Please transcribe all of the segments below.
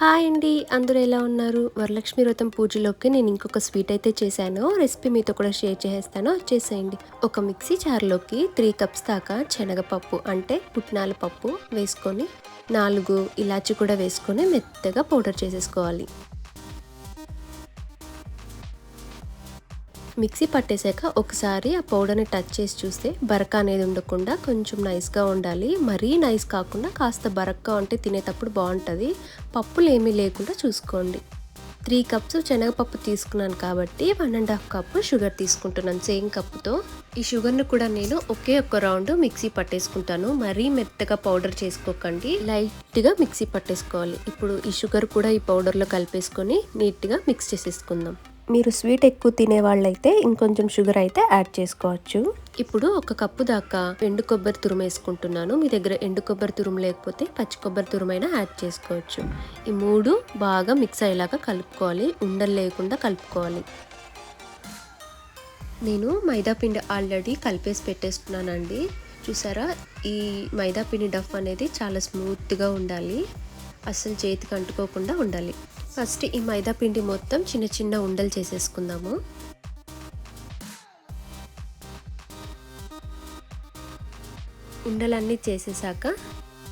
Hi అండి, అందరూ ఎలా ఉన్నారు? వరలక్ష్మి వ్రతం పూజలోకి నేను ఇంకొక స్వీట్ అయితే చేశాను. రెసిపీ మీతో కూడా షేర్ చేసేస్తాను, వచ్చేసేయండి. ఒక మిక్సీ జార్లోకి 3 కప్స్ దాకా శనగపప్పు అంటే పుట్నాల పప్పు వేసుకొని 4 ఇలాచి కూడా వేసుకొని మెత్తగా పౌడర్ చేసేసుకోవాలి. మిక్సీ పట్టేశాక ఒకసారి ఆ పౌడర్ని టచ్ చేసి చూస్తే బరక అనేది ఉండకుండా కొంచెం నైస్గా ఉండాలి. మరీ నైస్ కాకుండా కాస్త బరక్గా ఉంటే తినేటప్పుడు బాగుంటుంది. పప్పులు ఏమీ లేకుండా చూసుకోండి. 3 కప్స్ శనగపప్పు తీసుకున్నాను కాబట్టి 1.5 కప్పు షుగర్ తీసుకుంటున్నాను సేమ్ కప్పుతో. ఈ షుగర్ని కూడా నేను ఒకే ఒక్క రౌండ్ మిక్సీ పట్టేసుకుంటాను. మరీ మెత్తగా పౌడర్ చేసుకోకండి, లైట్గా మిక్సీ పట్టేసుకోవాలి. ఇప్పుడు ఈ షుగర్ కూడా ఈ పౌడర్లో కలిపేసుకొని నీట్గా మిక్స్ చేసేసుకుందాం. మీరు స్వీట్ ఎక్కువ తినే వాళ్ళైతే ఇంకొంచెం షుగర్ అయితే యాడ్ చేసుకోవచ్చు. ఇప్పుడు 1 కప్పు దాకా ఎండు కొబ్బరి తురుము వేసుకుంటున్నాను. మీ దగ్గర ఎండు కొబ్బరి తురుము లేకపోతే పచ్చి కొబ్బరి తురుమైనా యాడ్ చేసుకోవచ్చు. ఈ 3 బాగా మిక్స్ అయ్యేలాగా కలుపుకోవాలి, ఉండలు లేకుండా కలుపుకోవాలి. నేను మైదా పిండి ఆల్రెడీ కలిపేసి పెట్టేసుకున్నానండి. చూసారా, ఈ మైదా పిండి డఫ్ అనేది చాలా స్మూత్గా ఉండాలి, అస్సలు చేతికి అంటుకోకుండా ఉండాలి. ఫస్ట్ ఈ మైదా పిండి మొత్తం చిన్న చిన్న ఉండలు చేసేసుకుందాము. ఉండలన్నీ చేసేసాక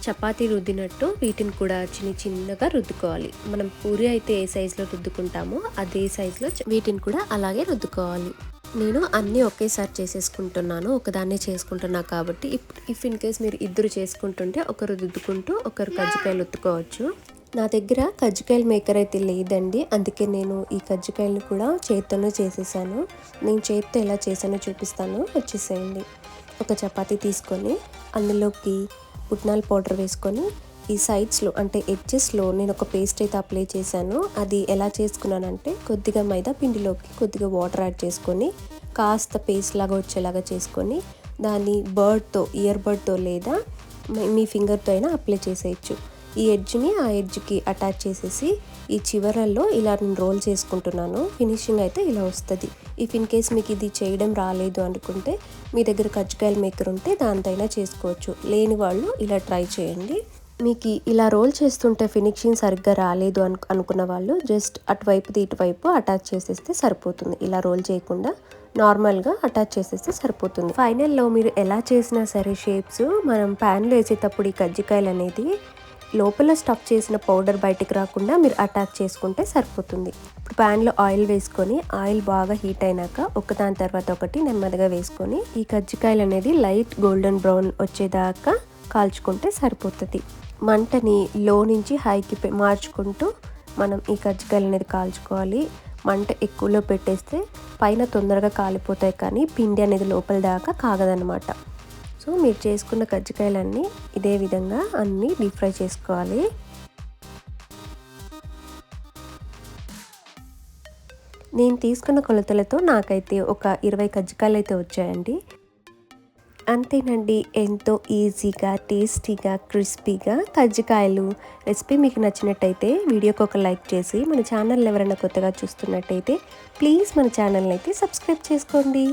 చపాతీ రుద్దినట్టు వీటిని కూడా చిన్న చిన్నగా రుద్దుకోవాలి. మనం పూరి అయితే ఏ సైజులో రుద్దుకుంటామో అదే సైజులో వీటిని కూడా అలాగే రుద్దుకోవాలి. నేను అన్నీ ఒకేసారి చేసేసుకుంటున్నాను, ఒకదాన్నే చేసుకుంటున్నా కాబట్టి. ఇఫ్ ఇన్ కేస్ మీరు ఇద్దరు చేసుకుంటుంటే ఒకరు రుద్దుకుంటూ ఒకరు కజ్జికాయలు రుద్దుకోవచ్చు. నా దగ్గర కజ్జికాయల మేకర్ అయితే లేదండి, అందుకే నేను ఈ కజ్జికాయలు కూడా చేత్తోనే చేసేసాను. నేను చేత్తో ఎలా చేశానో చూపిస్తాను, వచ్చేసేయండి. ఒక చపాతీ తీసుకొని అందులోకి పుట్నాల పౌడర్ వేసుకొని ఈ సైడ్స్లో అంటే ఎడ్జెస్లో నేను ఒక పేస్ట్ అయితే అప్లై చేశాను. అది ఎలా చేసుకున్నానంటే కొద్దిగా మైదా పిండిలోకి కొద్దిగా వాటర్ యాడ్ చేసుకొని కాస్త పేస్ట్ లాగా వచ్చేలాగా చేసుకొని దాన్ని ఇయర్ బర్డ్తో లేదా మీ ఫింగర్తో అయినా అప్లై చేసేయచ్చు. ఈ ఎడ్జ్ని ఆ ఎడ్జ్కి అటాచ్ చేసేసి ఈ చివరల్లో ఇలా నేను రోల్ చేసుకుంటున్నాను. ఫినిషింగ్ అయితే ఇలా వస్తుంది. ఇఫ్ ఇన్ కేస్ మీకు ఇది చేయడం రాలేదు అనుకుంటే మీ దగ్గర కజ్జికాయల మేకర్ ఉంటే దాంతో అయినా చేసుకోవచ్చు. లేని వాళ్ళు ఇలా ట్రై చేయండి. మీకు ఇలా రోల్ చేస్తుంటే ఫినిషింగ్ సరిగ్గా రాలేదు అనుకున్న వాళ్ళు జస్ట్ అటువైపుది ఇటువైపు అటాచ్ చేసేస్తే సరిపోతుంది. ఇలా రోల్ చేయకుండా నార్మల్గా అటాచ్ చేసేస్తే సరిపోతుంది. ఫైనల్లో మీరు ఎలా చేసినా సరే షేప్స్ మనం ప్యాన్లో వేసేటప్పుడు ఈ కజ్జికాయలు అనేది లోపల స్టఫ్ చేసిన పౌడర్ బయటికి రాకుండా మీరు అటాచ్ చేసుకుంటే సరిపోతుంది. ఇప్పుడు ప్యాన్లో ఆయిల్ వేసుకొని ఆయిల్ బాగా హీట్ అయినాక ఒకదాని తర్వాత ఒకటి నెమ్మదిగా వేసుకొని ఈ కజ్జికాయలు అనేది లైట్ గోల్డెన్ బ్రౌన్ వచ్చేదాకా కాల్చుకుంటే సరిపోతుంది. మంటని లో నుంచి హైకి మార్చుకుంటూ మనం ఈ కజ్జికాయలు అనేది కాల్చుకోవాలి. మంట ఎక్కువలో పెట్టేస్తే పైన తొందరగా కాలిపోతాయి కానీ పిండి అనేది లోపల దాకా కాగదనమాట. సో మీరు చేసుకున్న కజ్జికాయలన్నీ ఇదే విధంగా అన్నీ డీప్ ఫ్రై చేసుకోవాలి. నేను తీసుకున్న కొలతలతో నాకైతే ఒక 20 కజ్జికాయలు అయితే వచ్చాయండి. అంతేనండి, ఎంతో ఈజీగా టేస్టీగా క్రిస్పీగా కజ్జికాయలు. రెసిపీ మీకు నచ్చినట్టయితే వీడియోకి ఒక లైక్ చేసి మన ఛానల్ ఎవరైనా కొత్తగా చూస్తున్నట్టయితే ప్లీజ్ మన ఛానల్ని అయితే సబ్స్క్రైబ్ చేసుకోండి.